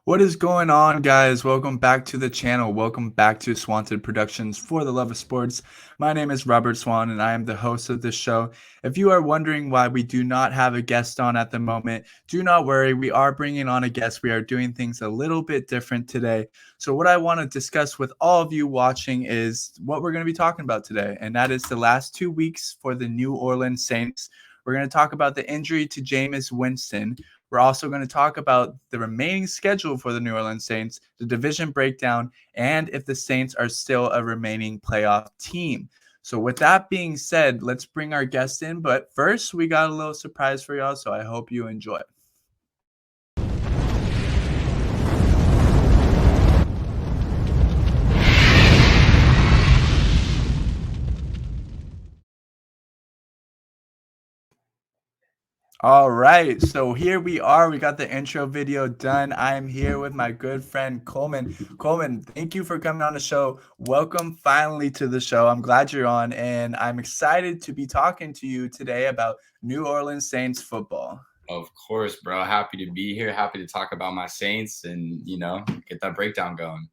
What is going on, guys? Welcome back to the channel. Welcome back to Swanted Productions for the love of sports. My name is Robert Swan, and I am the host of this show. If you are wondering why we do not have a guest on at the moment, do not worry. We are bringing on a guest. We are doing things a little bit different today. So, what I want to discuss with all of you watching is what we're going to be talking about today, and that is the last 2 weeks for the New Orleans Saints. We're going to talk about the injury to Jameis Winston. We're also going to talk about the remaining schedule for the New Orleans Saints, the division breakdown, and if the Saints are still a remaining playoff team. So, with that being said, let's bring our guest in. But first, we got a little surprise for y'all, so I hope you enjoy. All right, so here we are. We got the intro video done. I am here with my good friend Coleman. Coleman, thank you for coming on the show. Welcome finally to the show. I'm glad you're on, and I'm excited to be talking to you today about New Orleans Saints football. Of course, bro. Happy to be here. Happy to talk about my Saints and, get that breakdown going.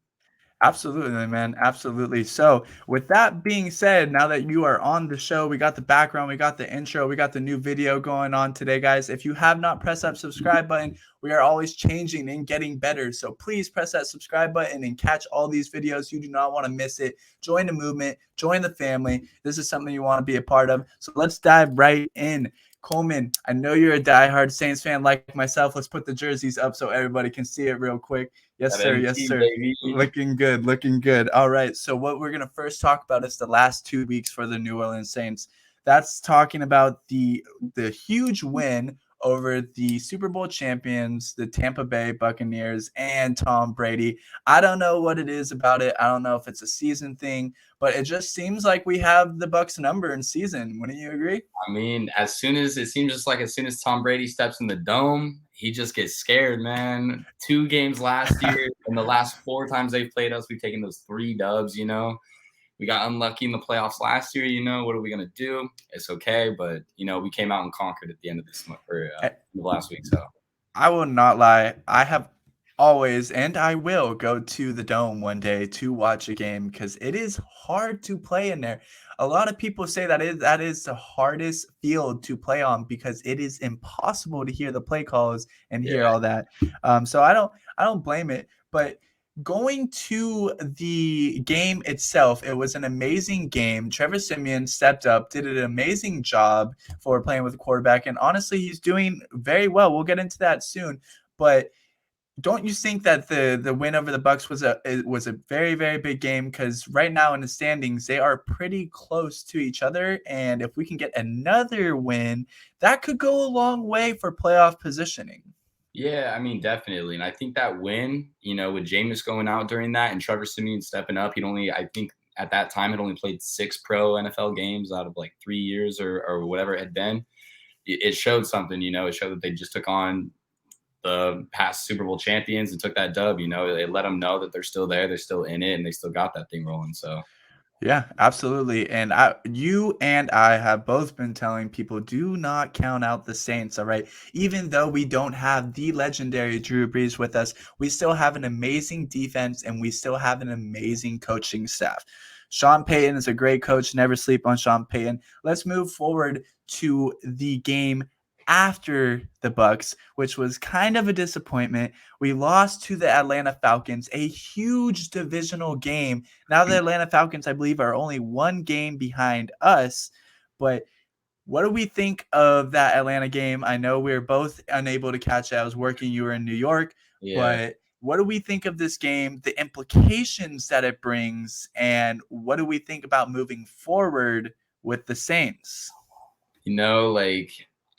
Absolutely, man. Absolutely. So, with that being said, now that you are on the show, we got the background, we got the intro, we got the new video going on today, guys. If you have not pressed that subscribe button, we are always changing and getting better. So, please press that subscribe button and catch all these videos. You do not want to miss it. Join the movement, join the family. This is something you want to be a part of. So, let's dive right in. Coleman, I know you're a diehard Saints fan like myself. Let's put the jerseys up so everybody can see it real quick. Yes, That sir. Yes, MT, sir. baby. Looking good. Looking good. All right. So, what we're going to first talk about is the last 2 weeks for the New Orleans Saints. That's talking about the huge win over the Super Bowl champions, the Tampa Bay Buccaneers, and Tom Brady. I don't know what it is about it. I don't know if it's a season thing, but it just seems like we have the Bucs number in season. Wouldn't you agree? I mean, as soon as it seems just like as soon as Tom Brady steps in the dome, he just gets scared, man. 2 games last year, and the last 4 times they've played us, we've taken those 3 dubs. We got unlucky in the playoffs last year. What are we gonna do? It's okay, but we came out and conquered at the end of this month or last week. So I will not lie. I have always, and I will go to the Dome one day to watch a game because it is hard to play in there. A lot of people say that is the hardest field to play on because it is impossible to hear the play calls and yeah, hear all that. So I don't blame it. But going to the game itself, it was an amazing game. Trevor Siemian stepped up, did an amazing job for playing with a quarterback. And honestly, he's doing very well. We'll get into that soon. But don't you think that the win over the Bucs was a very, very big game? Because right now in the standings, they are pretty close to each other. And if we can get another win, that could go a long way for playoff positioning. Yeah, I mean, definitely. And I think that win, with Jameis going out during that and Trevor Siemian stepping up, I think at that time, had only played 6 pro NFL games out of like 3 years or whatever it had been. It showed something, it showed that they just took on the past Super Bowl champions and took that dub. They let them know that they're still there, they're still in it, and they still got that thing rolling. So, Yeah, absolutely. And you and I have both been telling people do not count out the Saints, all right? Even though we don't have the legendary Drew Brees with us, we still have an amazing defense and we still have an amazing coaching staff. Sean Payton is a great coach. Never sleep on Sean Payton. Let's move forward to the game after the Bucs, which was kind of a disappointment. We lost to the Atlanta Falcons, a huge divisional game. Now the Atlanta Falcons, I believe, are only one game behind us. But what do we think of that Atlanta game? I know we were both unable to catch it. I was working, you were in New York. yeah. But what do we think of this game, the implications that it brings, and what do we think about moving forward with the Saints? Like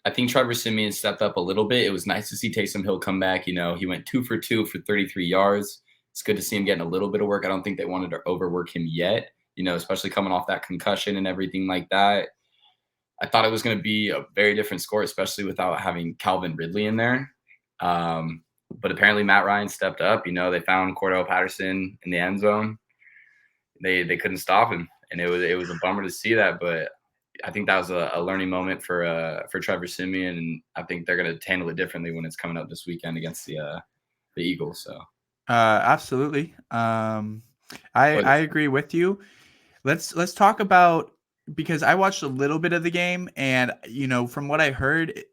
I think Trevor Siemian stepped up a little bit. It was nice to see Taysom Hill come back. He went 2 for 2 for 33 yards. It's good to see him getting a little bit of work. I don't think they wanted to overwork him yet, especially coming off that concussion and everything like that. I thought it was going to be a very different score, especially without having Calvin Ridley in there. But apparently Matt Ryan stepped up. They found Cordell Patterson in the end zone. They couldn't stop him, and it was a bummer to see that. But I think that was a learning moment for Trevor Siemian, and I think they're going to handle it differently when it's coming up this weekend against the Eagles. So Absolutely. I but I agree with you. Let's talk about, because I watched a little bit of the game, and from what I heard,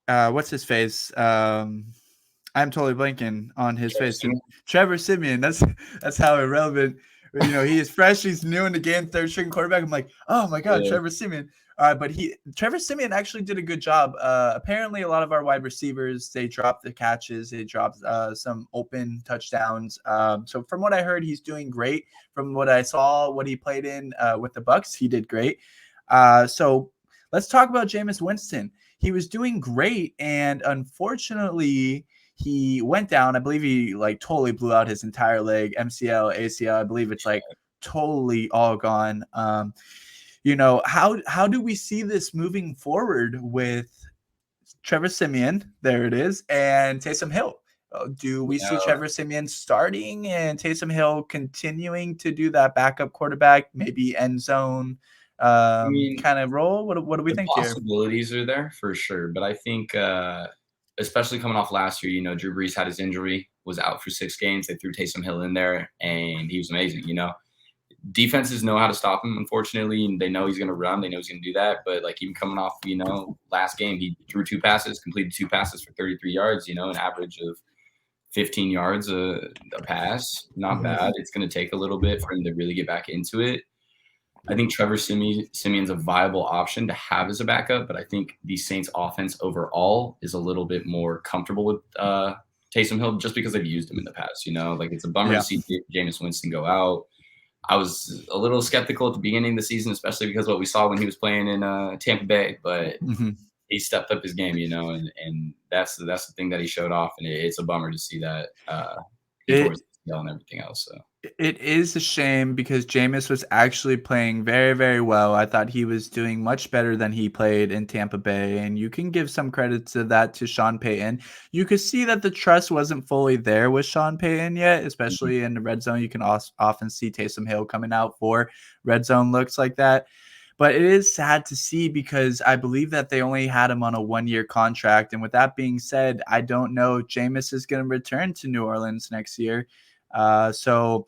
what's his face? I'm totally blanking on his Trevor face. Siemian, Trevor Simeon. That's how irrelevant. He is fresh. He's new in the game, third string quarterback. I'm like, oh my god, yeah, Trevor Simeon. But Trevor Simeon actually did a good job. Apparently, a lot of our wide receivers, they dropped the catches, they dropped some open touchdowns. So from what I heard, he's doing great. From what I saw, what he played in with the Bucks, he did great. So let's talk about Jameis Winston. He was doing great, and unfortunately, he went down. I believe he like totally blew out his entire leg, MCL, ACL. I believe it's like totally all gone. How do we see this moving forward with Trevor Simeon? There it is, and Taysom Hill. Do we see yeah. Trevor Simeon starting and Taysom Hill continuing to do that backup quarterback, maybe end zone I mean, kind of role? What do we the think here? possibilities are there for sure, but I think, especially coming off last year, Drew Brees had his injury, was out for 6 games. They threw Taysom Hill in there, and he was amazing. Defenses know how to stop him, unfortunately, and they know he's going to run. They know he's going to do that. But like even coming off, last game, he threw 2 passes, completed 2 passes for 33 yards. An average of 15 yards a pass. Not Mhm. bad. It's going to take a little bit for him to really get back into it. I think Trevor Simeon's a viable option to have as a backup, but I think the Saints offense overall is a little bit more comfortable with Taysom Hill just because they've used him in the past. Like it's a bummer to Yeah. see Jameis Winston go out. I was a little skeptical at the beginning of the season, especially because what we saw when he was playing in Tampa Bay, but Mhm. he stepped up his game, and that's the thing that he showed off, and it's a bummer to see that he tore It his ACL and everything else. So It is a shame because Jameis was actually playing very, very well. I thought he was doing much better than he played in Tampa Bay, and you can give some credit to that to Sean Payton. You could see that the trust wasn't fully there with Sean Payton yet, especially in the red zone. You can often see Taysom Hill coming out for red zone looks like that. But it is sad to see because I believe that they only had him on a 1-year contract. And with that being said, I don't know if Jameis is going to return to New Orleans next year. So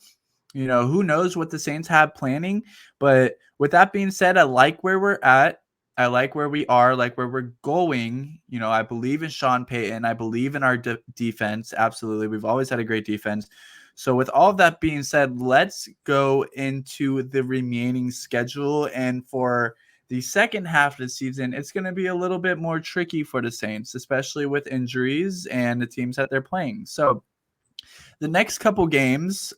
who knows what the Saints have planning. But with that being said, I like where we're at. I like where we are, like where we're going. I believe in Sean Payton. I believe in our defense. Absolutely. We've always had a great defense. So with all of that being said, let's go into the remaining schedule. And for the second half of the season, it's going to be a little bit more tricky for the Saints, especially with injuries and the teams that they're playing. So the next couple games,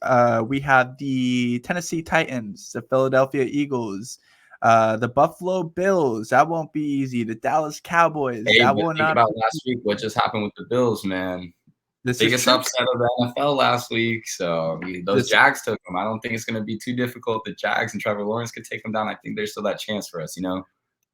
we have the Tennessee Titans, the Philadelphia Eagles, the Buffalo Bills. That won't be easy. The Dallas Cowboys. hey, That but will think not about be. last week. What just happened with the Bills, man? This is Biggest true. upset of the NFL last week. So those This Jags took them. I don't think it's going to be too difficult. The Jags and Trevor Lawrence could take them down. I think there's still that chance for us.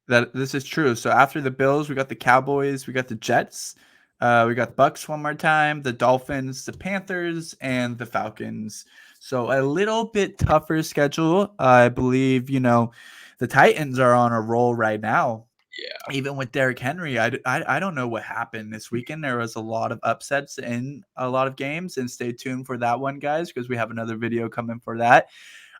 that this is true. So after the Bills, we got the Cowboys, we got the Jets, we got the Bucks one more time, the Dolphins, the Panthers, and the Falcons. So a little bit tougher schedule. I believe the Titans are on a roll right now. Yeah. Even with Derrick Henry, I don't know what happened this weekend. There was a lot of upsets in a lot of games, and stay tuned for that one, guys, because we have another video coming for that.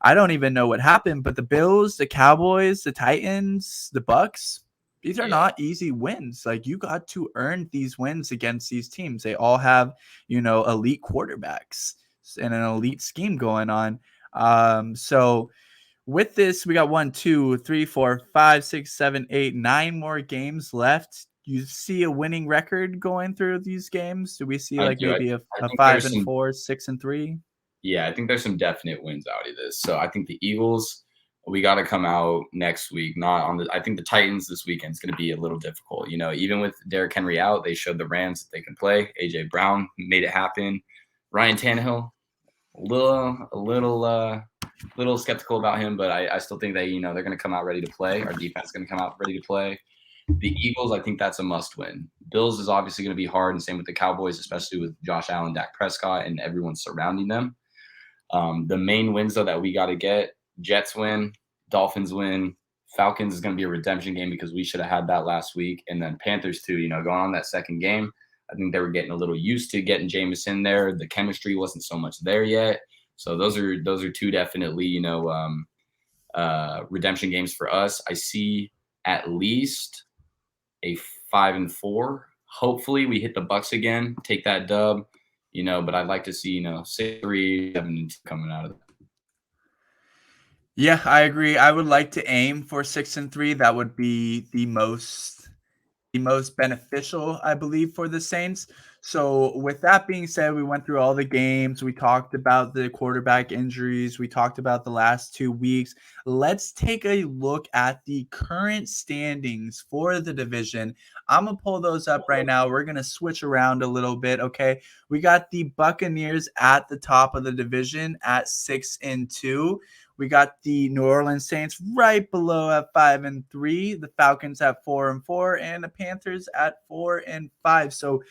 I don't even know what happened, but the Bills, the Cowboys, the Titans, the Bucks, these are Yeah. not easy wins. Like you got to earn these wins against these teams. They all have, elite quarterbacks and an elite scheme going on. So with this, we got 1, 2, 3, 4, 5, 6, 7, 8, 9 more games left. You see a winning record going through these games? Do we see I like do. maybe I a think 5 there's and some 4, 6 and 3? Yeah, I think there's some definite wins out of this. So I think the Eagles, we got to come out next week. Not on the. I think the Titans this weekend is going to be a little difficult. Even with Derrick Henry out, they showed the Rams that they can play. AJ Brown made it happen. Ryan Tannehill, a little skeptical about him, but I still think that they're going to come out ready to play. Our defense is going to come out ready to play. The Eagles, I think that's a must win. Bills is obviously going to be hard, and same with the Cowboys, especially with Josh Allen, Dak Prescott, and everyone surrounding them. The main wins though that we got to get: Jets win, Dolphins win, Falcons is going to be a redemption game because we should have had that last week, and then Panthers too. Going on that second game, I think they were getting a little used to getting Jameis in there. The chemistry wasn't so much there yet. So those are two definitely, redemption games for us. I see at least a 5-4. Hopefully we hit the Bucks again, take that dub, but I'd like to see, 6-3, 7-2 coming out of that. Yeah, I agree. I would like to aim for 6-3. That would be the most beneficial, I believe, for the Saints. So, with that being said, we went through all the games. We talked about the quarterback injuries. We talked about the last 2 weeks. Let's take a look at the current standings for the division. I'm going to pull those up right now. We're going to switch around a little bit. Okay. We got the Buccaneers at the top of the division at 6-2. We got the New Orleans Saints right below at 5-3, the Falcons at 4-4, and the Panthers at 4-5. So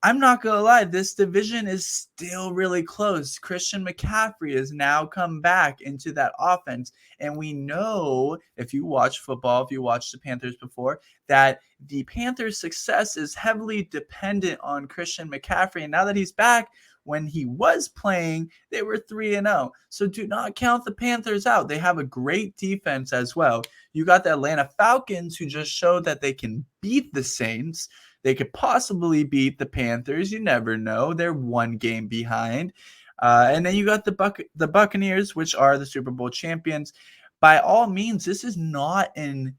I'm not gonna lie, this division is still really close. Christian McCaffrey has now come back into that offense, and we know if you watch football, if you watched the Panthers before, that the Panthers' success is heavily dependent on Christian McCaffrey. And now that he's back, when he was playing, they were 3-0. So do not count the Panthers out. They have a great defense as well. You got the Atlanta Falcons, who just showed that they can beat the Saints. They could possibly beat the Panthers. You never know. They're one game behind. And then you got the Buccaneers, which are the Super Bowl champions. By all means, this is not the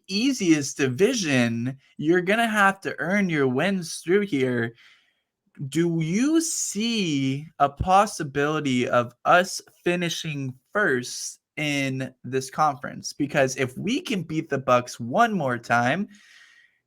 easiest division. You're going to have to earn your wins through here. Do you see a possibility of us finishing first in this conference? Because if we can beat the Bucks one more time,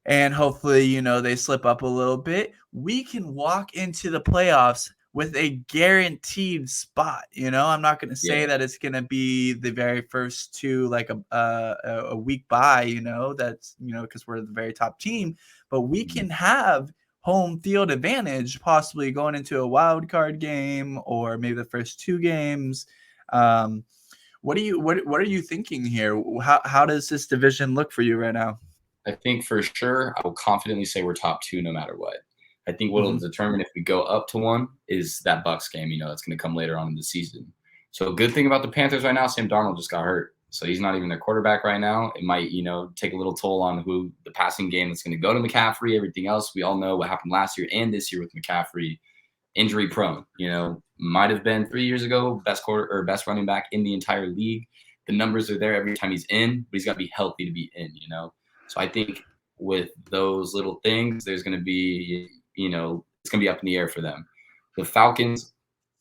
and hopefully, they slip up a little bit, we can walk into the playoffs with a guaranteed spot. I'm not going to say Yeah. that it's going to be the very first two, like a week by, that's, because we're the very top team, but we can have home field advantage, possibly going into a wild card game or maybe the first two games. What are you thinking here? How does this division look for you right now? I think for sure, I will confidently say we're top two no matter what. I think what will Mhm. determine if we go up to one is that Bucks game. That's going to come later on in the season. So, good thing about the Panthers right now, Sam Darnold just got hurt, so he's not even their quarterback right now. It might, take a little toll on who the passing game that's going to go to McCaffrey. Everything else, we all know what happened last year and this year with McCaffrey, injury prone. Might have been 3 years ago best running back in the entire league. The numbers are there every time he's in, but he's got to be healthy to be in. So I think with those little things, there's going to be, it's going to be up in the air for them. The Falcons,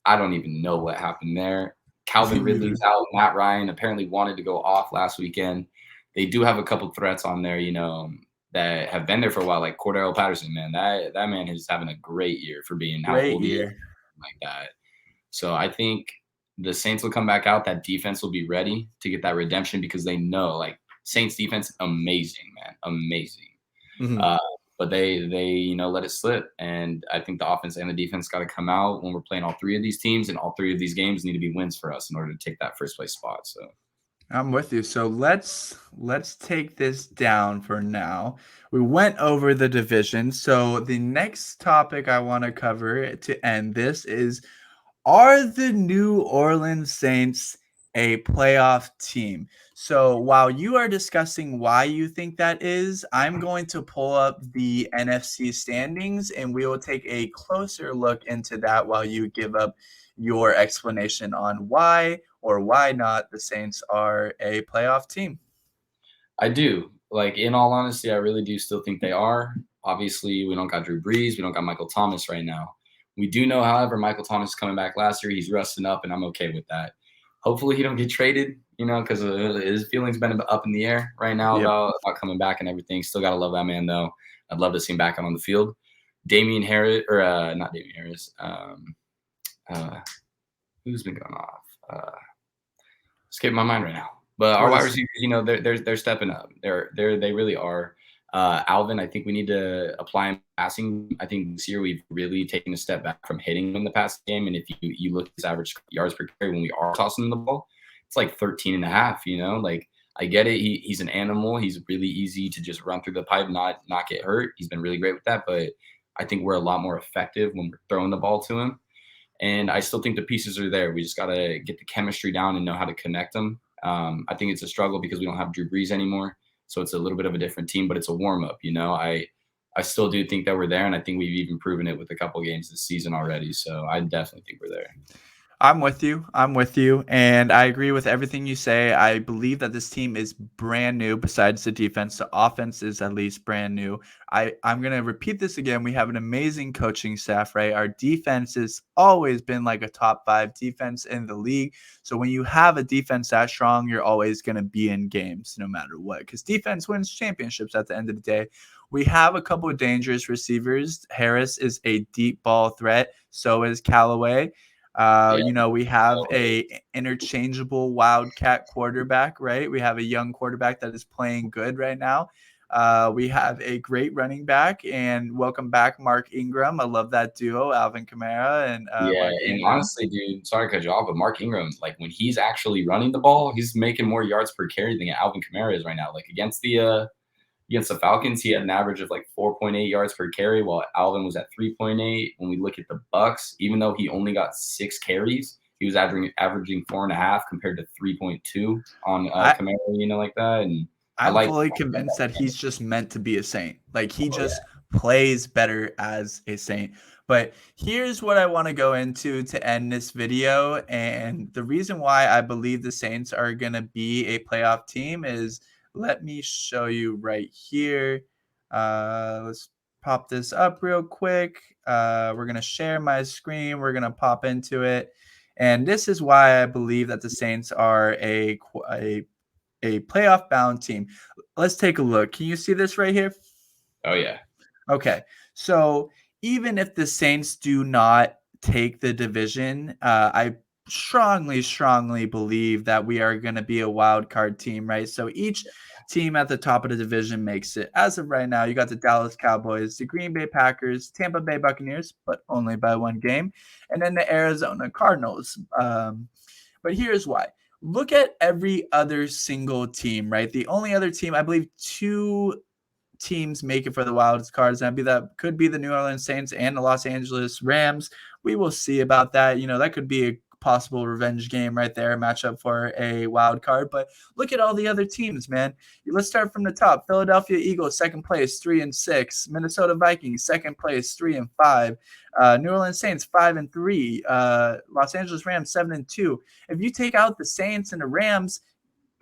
I don't even know what happened there. Calvin Ridley's out. Matt Ryan apparently wanted to go off last weekend. They do have a couple threats on there, that have been there for a while, like Cordell Patterson, man. That man is having a great year for being how Great old he is, year. like that. So I think the Saints will come back out. That defense will be ready to get that redemption because they know, like, Saints defense, amazing, man, amazing. Mhm. But they let it slip, and I think the offense and the defense got to come out when we're playing all three of these teams, and all three of these games need to be wins for us in order to take that first place spot. So I'm with you. So let's take this down for now. We went over the division. So the next topic I want to cover to end this is, are the New Orleans Saints a playoff team? So while you are discussing why you think that is, I'm going to pull up the NFC standings and we will take a closer look into that while you give up your explanation on why or why not the Saints are a playoff team. I do. Like, in all honesty, I really do still think they are. Obviously, we don't got Drew Brees. We don't got Michael Thomas right now. We do know, however, Michael Thomas is coming back last year. He's resting up, and I'm okay with that. Hopefully, he don't get traded, because his feelings been up in the air right now Yep. about coming back and everything. Still got to love that man, though. I'd love to see him back out on the field. Damian Harris, or not Damian Harris. Uh, who's been going off? Escaping my mind right now. But our What wide is receivers, they're stepping up. They really are. Alvin, I think we need to apply him passing. I think this year we've really taken a step back from hitting him in the passing game. And if you look at his average yards per carry when we are tossing him the ball, it's like 13 and a half. Like, I get it. He's an animal. He's really easy to just run through the pipe, not get hurt. He's been really great with that, but I think we're a lot more effective when we're throwing the ball to him. And I still think the pieces are there. We just got to get the chemistry down and know how to connect them. I think it's a struggle because we don't have Drew Brees anymore, so it's a little bit of a different team, but it's a warm up. I still do think that we're there, and I think we've even proven it with a couple games this season already. So I definitely think we're there. I'm with you. I'm with you. And I agree with everything you say. I believe that this team is brand new besides the defense. The offense is at least brand new. I'm going to repeat this again. We have an amazing coaching staff, right? Our defense has always been like a top 5 defense in the league. So when you have a defense that strong, you're always going to be in games no matter what, because defense wins championships at the end of the day. We have a couple of dangerous receivers. Harris is a deep ball threat. So is Callaway. Yeah, We have a interchangeable wildcat quarterback, right? We have a young quarterback that is playing good right now. We have a great running back, and welcome back, Mark Ingram. I love that duo, Alvin Kamara and yeah, Mark and Ingram. honestly, dude, sorry to cut you off, but Mark Ingram, like when he's actually running the ball, he's making more yards per carry than Alvin Kamara is right now. Like against the Falcons, he had an average of like 4.8 yards per carry, while Alvin was at 3.8. When we look at the Bucks, even though he only got 6 carries, he was averaging 4.5 compared to 3.2 on I Kamara, like that. And I I'm like fully that convinced that he's chemistry. just meant to be a Saint. Like he Oh just plays better as a Saint. But here's what I want to go into to end this video. And the reason why I believe the Saints are going to be a playoff team is, let me show you right here. Let's pop this up real quick. We're going to share my screen. We're going to pop into it. And this is why I believe that the Saints are a playoff bound team. Let's take a look. Can you see this right here? yeah. Oh yeah. Okay. So even if the Saints do not take the division, I strongly believe that we are going to be a wild card team, right? So each team at the top of the division makes it. As of right now, you got the Dallas Cowboys, the Green Bay Packers, Tampa Bay Buccaneers, but only by 1 game, and then the Arizona Cardinals. But here's why. Look at every other single team, right? The only other team, I believe, 2 teams make it for the wild cards. That could be the New Orleans Saints and the Los Angeles Rams. We will see about that. That could be a possible revenge game right there, matchup for a wild card. But look at all the other teams, man. Let's start from the top. Philadelphia Eagles, second place, 3-6. Minnesota Vikings, second place, 3-5. New Orleans Saints, 5-3. Los Angeles Rams, 7-2. If you take out the Saints and the Rams,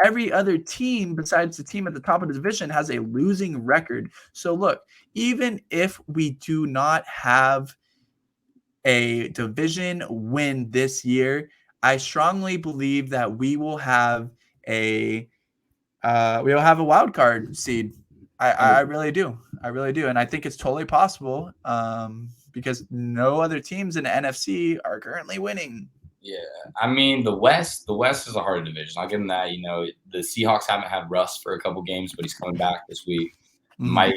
every other team besides the team at the top of the division has a losing record. So look, even if we do not have a division win this year, I strongly believe that a we will have a wild card seed. I really do. I really do. And I think it's totally possible, because no other teams in the NFC are currently winning. Yeah, I mean the West is a harder division. I'll give them that. The Seahawks haven't had Russ for a couple games, but he's coming back this week. Mhm. Might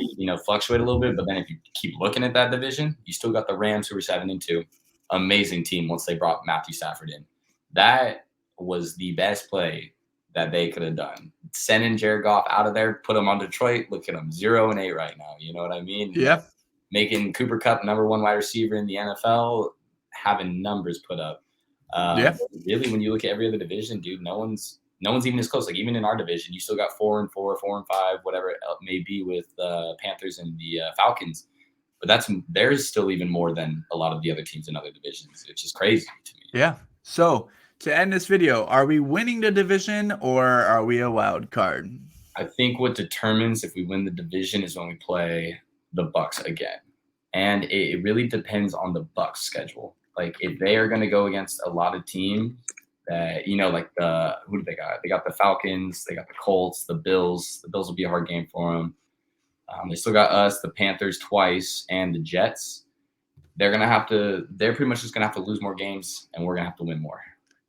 fluctuate a little bit, but then if you keep looking at that division, you still got the Rams who are 7-2, amazing team once they brought Matthew Stafford in. That was the best play that they could have done. Sending Jared Goff out of there, put him on Detroit. Look at him, 0-8 right now. You know what I mean? And then Yeah. making Cooper Kupp #1 wide receiver in the NFL, having numbers put up. Yeah. Really, when you look at every other division, dude, no one's even as close. Like even in our division, you still got 4-4, 4-5, whatever it may be with the Panthers and the Falcons. But there's still even more than a lot of the other teams in other divisions, which is crazy to me. Yeah. So to end this video, are we winning the division or are we a wild card? I think what determines if we win the division is when we play the Bucks again, and it really depends on the Bucks schedule. Like if they are going to go against a lot of teams that like who do they got? They got the Falcons, they got the Colts, the Bills. The Bills will be a hard game for them. They still got us, the Panthers twice, and the Jets. They're gonna have to. They're pretty much just gonna have to lose more games, and we're gonna have to win more.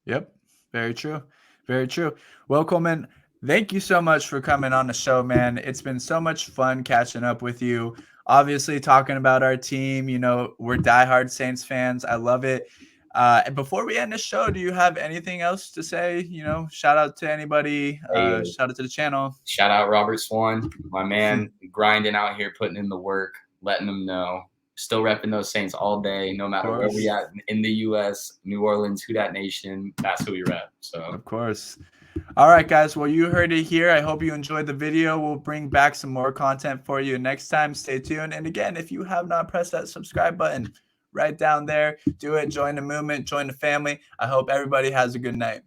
Yep. Very true. Very true. Well, Coleman, thank you so much for coming on the show, man. It's been so much fun catching up with you. Obviously, talking about our team, we're diehard Saints fans. I love it. And before we end the show, do you have anything else to say? Shout out to anybody. Hey, Shout out to the channel. shout out Robert Swan, my man, grinding out here, putting in the work, letting them know. Still repping those Saints all day, no matter where we at in the U.S., New Orleans, who dat nation, that's who we rep. So of course. All right, guys. Well, you heard it here. I hope you enjoyed the video. We'll bring back some more content for you next time. Stay tuned. And again, if you have not pressed that subscribe button right down there, do it. Join the movement. Join the family. I hope everybody has a good night.